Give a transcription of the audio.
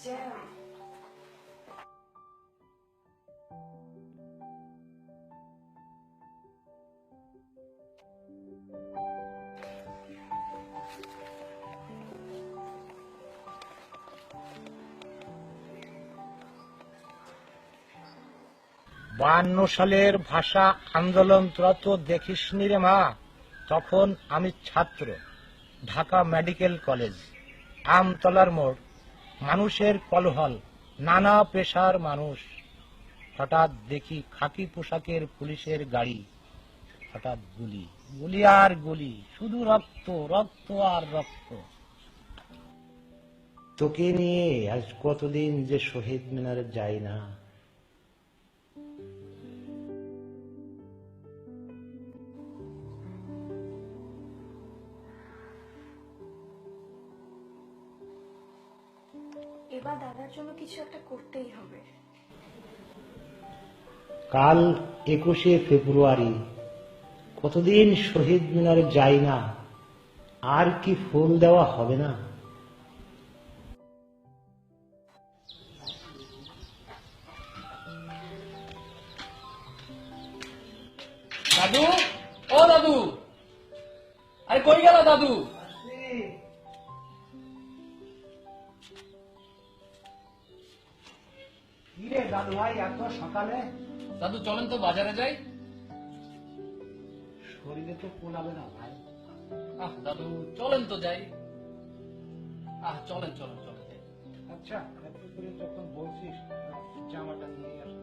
Jam. বায়ান্ন সালের ভাষা আন্দোলন তোরা তো দেখিসনি রে মা। তখন আমি ছাত্র, ঢাকা মেডিকেল কলেজ, আমতলার মোড়, মানুষের কলহল, নানা পেশার মানুষ। হঠাৎ দেখি খাকি পোশাকের পুলিশের গাড়ি, হঠাৎ গুলি, গুলি আর গুলি, শুধু রক্ত, রক্ত আর রক্ত। তোকে নিয়ে আজ কতদিন যে শহীদ মিনারে যাই না। এবার দাদার জন্য কিছু একটা করতেই হবে। কাল 21শে ফেব্রুয়ারি, কতদিন শহীদ মিনারে যাই না, আর কি ফুল দেওয়া হবে না? দাদু, ও দাদু, আরে কই গেল দাদু? কি রে দাদু ভাই, এত সকালে? দাদু চলেন তো বাজারে যাই। শরীরে তো কোলাবে না ভাই। দাদু চলেন তো যাই। চলেন চলেন চলেন যাই। আচ্ছা, এত করে যখন বলছিস, জামাটা নিয়ে আস।